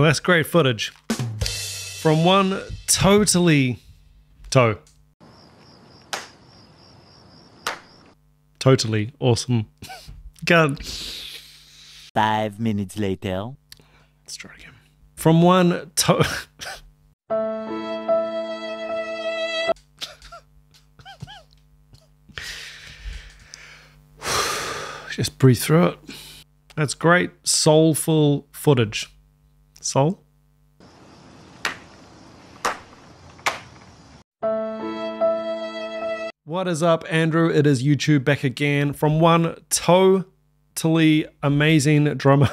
that's great footage from one totally awesome gun. 5 minutes later. Let's try again. From one just breathe through it. That's great soulful footage. Soul? What is up, Andrew? It is YouTube back again from one totally amazing drummer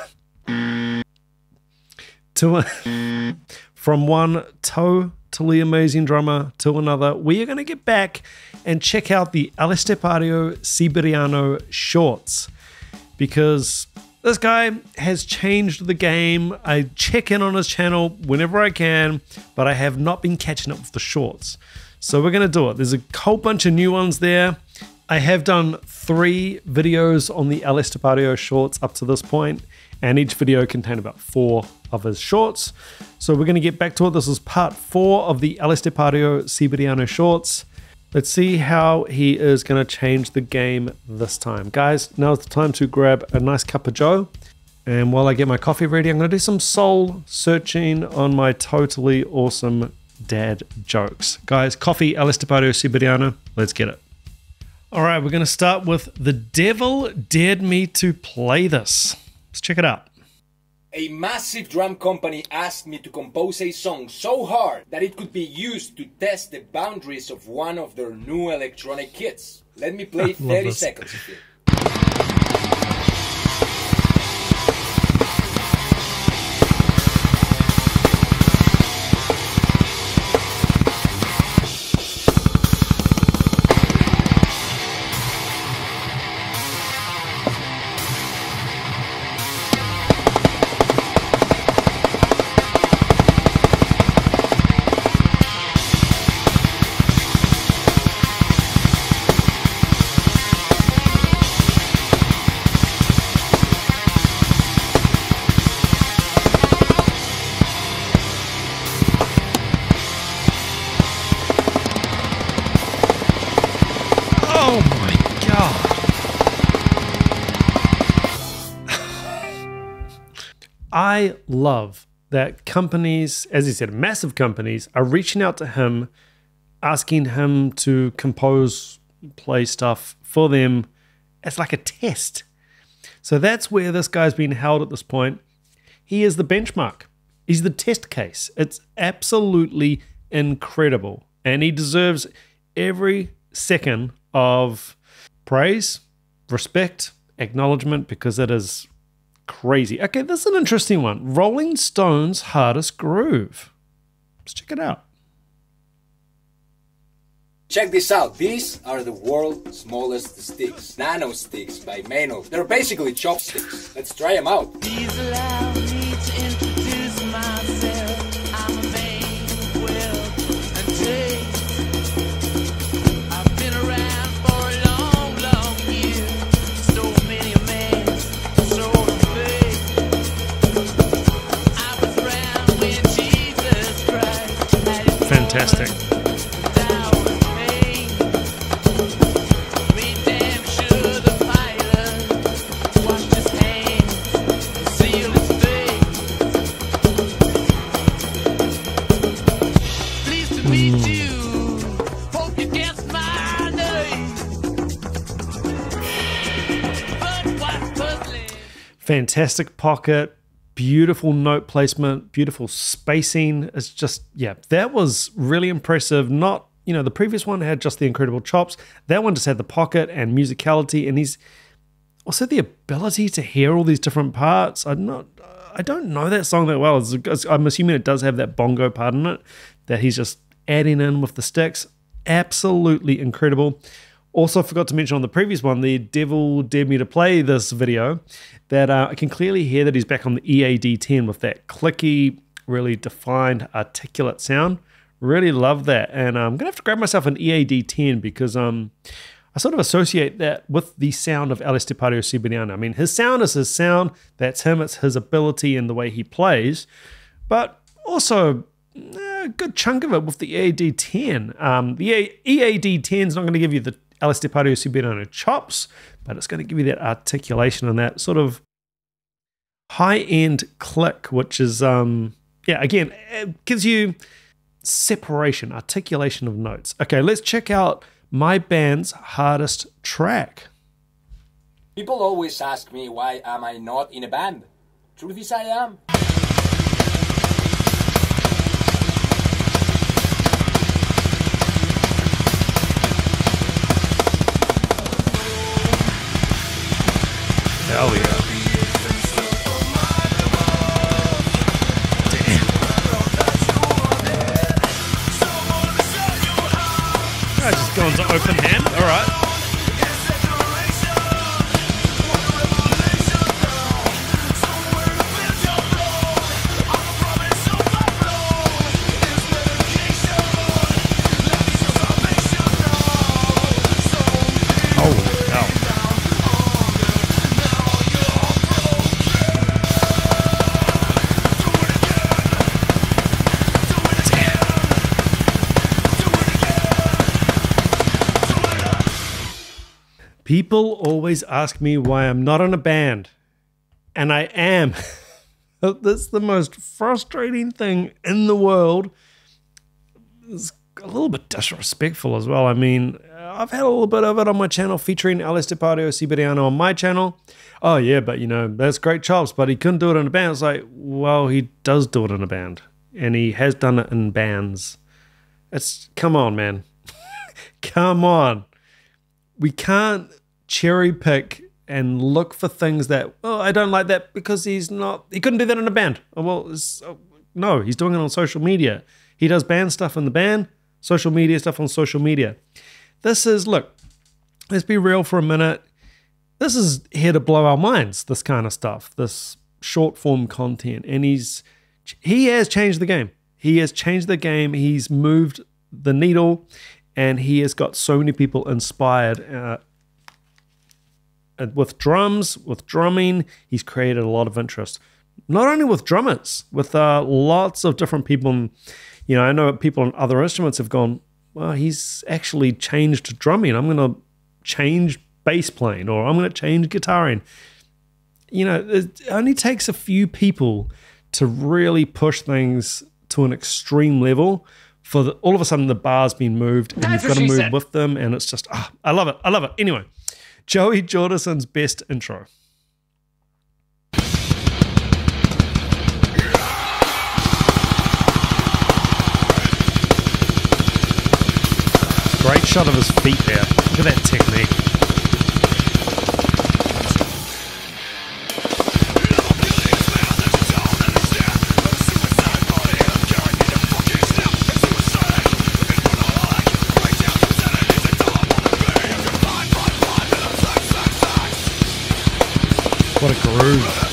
from one totally amazing drummer to another. We are going to get back and check out the ESTEPARIO Siberiano shorts, because this guy has changed the game. I check in on his channel whenever I can, but I have not been catching up with the shorts. So we're going to do it. There's a whole bunch of new ones there. I have done 3 videos on the ESTEPARIO shorts up to this point, and each video contained about 4 of his shorts. So we're going to get back to it. This is part 4 of the ESTEPARIO Siberiano shorts. Let's see how he is going to change the game this time. Guys, now's the time to grab a nice cup of joe. And while I get my coffee ready, I'm going to do some soul searching on my totally awesome dad jokes. Guys, coffee, ESTEPARIO Siberiano. Let's get it. All right, we're going to start with The Devil Dared Me to Play This. Let's check it out. A massive drum company asked me to compose a song so hard that it could be used to test the boundaries of one of their new electronic kits. Let me play 30 seconds of it. I love that companies, as he said, massive companies, are reaching out to him, asking him to compose, play stuff for them as like a test. So that's where this guy's been held at this point. He is the benchmark. He's the test case. It's absolutely incredible. And he deserves every second of praise, respect, acknowledgement, because it is crazy. Okay, this is an interesting one. Rolling Stone's Hardest Groove. Let's check it out. Check this out. These are the world's smallest sticks. Nano sticks by Mano. They're basically chopsticks. Let's try them out. Please allow me to introduce myself. I'm a man of wealth and taste. I've been around for a long, long year. Stole many a man, sold a faith. I was around when Jesus Christ had his Fantastic. Fantastic pocket, beautiful note placement, beautiful spacing. It's just, yeah, that was really impressive. Not, you know, the previous one had just the incredible chops. That one just had the pocket and musicality, and he's also the ability to hear all these different parts. I don't know that song that well. I'm assuming it does have that bongo part in it that he's just adding in with the sticks. Absolutely incredible. Also forgot to mention on the previous one, The Devil Dared Me to Play This video, that I can clearly hear that he's back on the EAD10 with that clicky, really defined, articulate sound. Really love that. And I'm going to have to grab myself an EAD10 because I sort of associate that with the sound of ESTEPARIO Siberiano. I mean, his sound is his sound. That's him. It's his ability and the way he plays. but also a good chunk of it with the EAD10. The EAD10 is not going to give you the ESTEPARIO SIBERIANO chops, but it's going to give you that articulation and that sort of high-end click, which is, again, it gives you separation, articulation of notes. Okay, let's check out my band's hardest track. People always ask me why am I not in a band. Truth is I am. Hell yeah. Just going to open hand. All right. Holy hell. People always ask me why I'm not in a band, and I am. That's the most frustrating thing in the world. It's a little bit disrespectful as well. I mean, I've had a little bit of it on my channel featuring ESTEPARIO SIBERIANO on my channel. Oh yeah, but you know, that's great chops, but he couldn't do it in a band. It's like, well, he does do it in a band, and he has done it in bands. Come on, man. Come on. We can't cherry pick and look for things that, oh, I don't like that because he couldn't do that in a band. Oh, well, no, he's doing it on social media. He does band stuff in the band, social media stuff on social media. Look, let's be real for a minute. This is here to blow our minds, this kind of stuff, this short form content. And he has changed the game. He has changed the game. He's moved the needle. And he has got so many people inspired with drums, with drumming. He's created a lot of interest, not only with drummers, with lots of different people. You know, I know people on other instruments have gone, well, he's actually changed drumming. I'm going to change bass playing, or I'm going to change guitaring. You know, it only takes a few people to really push things to an extreme level for all of a sudden the bar's been moved and you've got to move with them, and it's just, I love it. I love it. Anyway, Joey Jordison's best intro. Great shot of his feet there. Look at that technique. What a groove.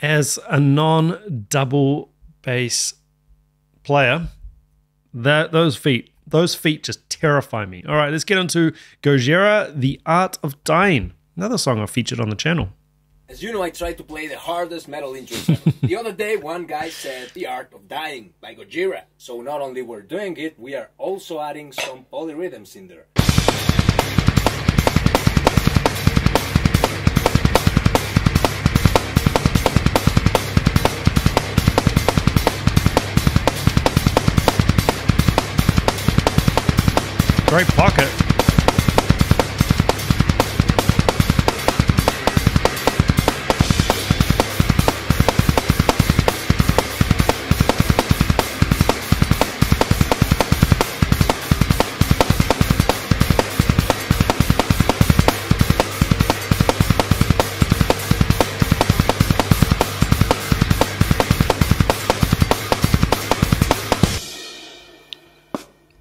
As a non-double bass player, those feet just terrify me. All right, let's get into GOJIRA, The Art of Dying, another song I featured on the channel. As you know, I try to play the hardest metal intros ever. The other day, one guy said The Art of Dying by GOJIRA. So not only we're doing it, we are also adding some polyrhythms in there. Great pocket.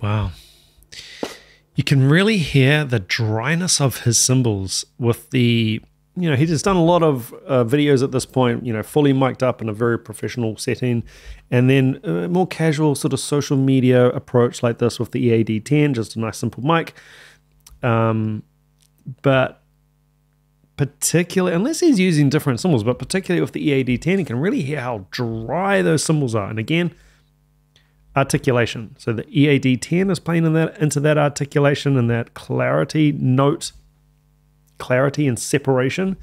Wow. You can really hear the dryness of his cymbals with the, you know, he's done a lot of videos at this point, you know, fully mic'd up in a very professional setting, and then a more casual sort of social media approach like this with the EAD10, just a nice simple mic. But particularly, unless he's using different cymbals, but particularly with the EAD10, you can really hear how dry those cymbals are. And again, articulation. So the EAD10 is playing into that articulation and that clarity note, clarity and separation,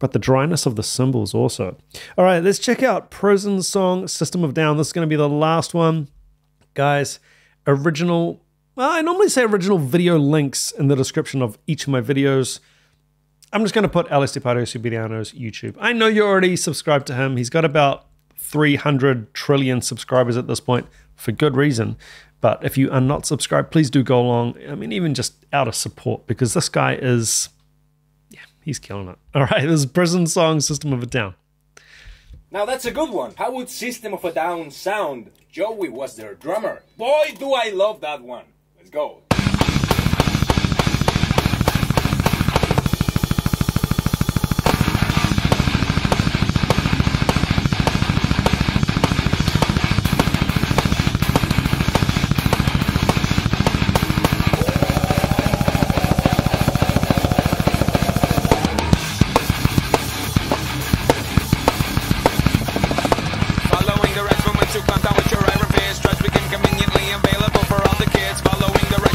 but the dryness of the cymbals also. All right, let's check out Prison's song, System of a Down. This is going to be the last one. Guys, original, well, I normally say original video links in the description of each of my videos. I'm just going to put ESTEPARIO Siberiano's YouTube. I know you're already subscribed to him. He's got about 300 trillion subscribers at this point, for good reason. But if you are not subscribed, please do go along. I mean, even just out of support, because this guy is, yeah, he's killing it. All right, this is Prison's song, System of a Down. Now that's a good one. How would System of a Down sound? Joey was their drummer. Boy, do I love that one. Let's go.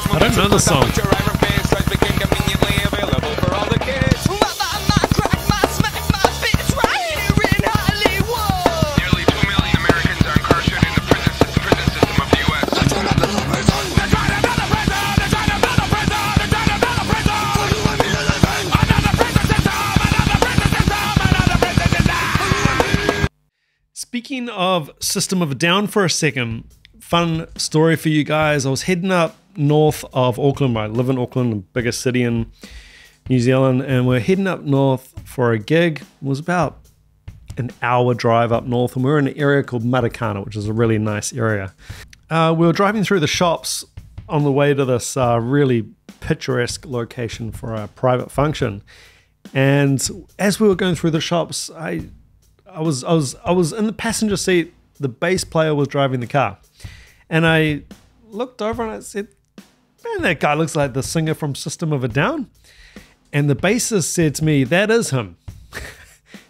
I don't know the song. Speaking of System of a Down for a second, fun story for you guys. I was heading up north of Auckland. I live in Auckland, the biggest city in New Zealand, and we're heading up north for a gig. It was about an hour drive up north, and we're in an area called Marikana, which is a really nice area. We were driving through the shops on the way to this really picturesque location for a private function, and as we were going through the shops, I was in the passenger seat. The bass player was driving the car, and I looked over and I said, man, that guy looks like the singer from System of a Down. And the bassist said to me, that is him.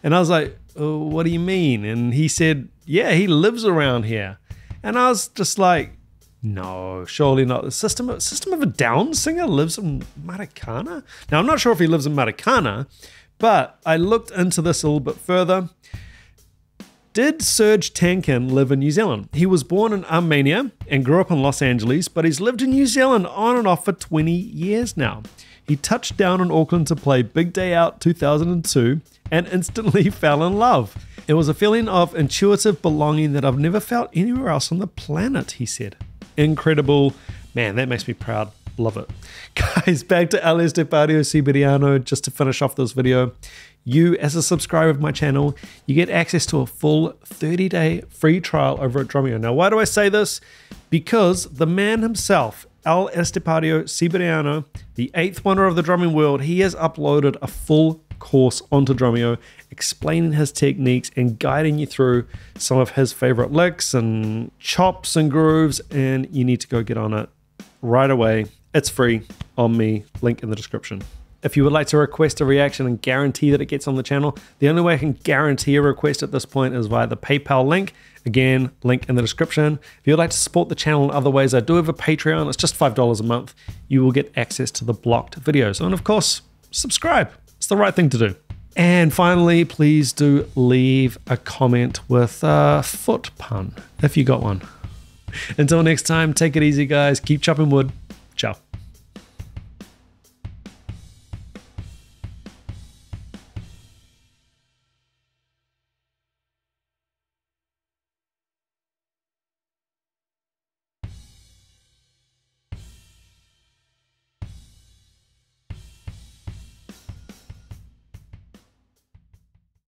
And I was like, oh, what do you mean? And he said, yeah, he lives around here. And I was just like, no, surely not. The System of a Down singer lives in Marikana? Now, I'm not sure if he lives in Marikana, but I looked into this a little bit further. Did Serge Tankin live in New Zealand? He was born in Armenia and grew up in Los Angeles, but he's lived in New Zealand on and off for 20 years now. He touched down in Auckland to play Big Day Out 2002 and instantly fell in love. It was a feeling of intuitive belonging that I've never felt anywhere else on the planet, he said. Incredible. Man, that makes me proud. Love it. Guys, back to ESTEPARIO Siberiano just to finish off this video. You, as a subscriber of my channel, you get access to a full 30-day free trial over at DRUMEO. Now, why do I say this? Because the man himself, ESTEPARIO Siberiano, the 8th wonder of the drumming world, he has uploaded a full course onto DRUMEO explaining his techniques and guiding you through some of his favorite licks and chops and grooves, and you need to go get on it right away. It's free on me, link in the description. If you would like to request a reaction and guarantee that it gets on the channel, the only way I can guarantee a request at this point is via the PayPal link. Again, link in the description. If you'd like to support the channel in other ways, I do have a Patreon. It's just $5 a month. You will get access to the blocked videos. And of course, subscribe. It's the right thing to do. And finally, please do leave a comment with a foot pun, if you got one. Until next time, take it easy, guys. Keep chopping wood. Ciao.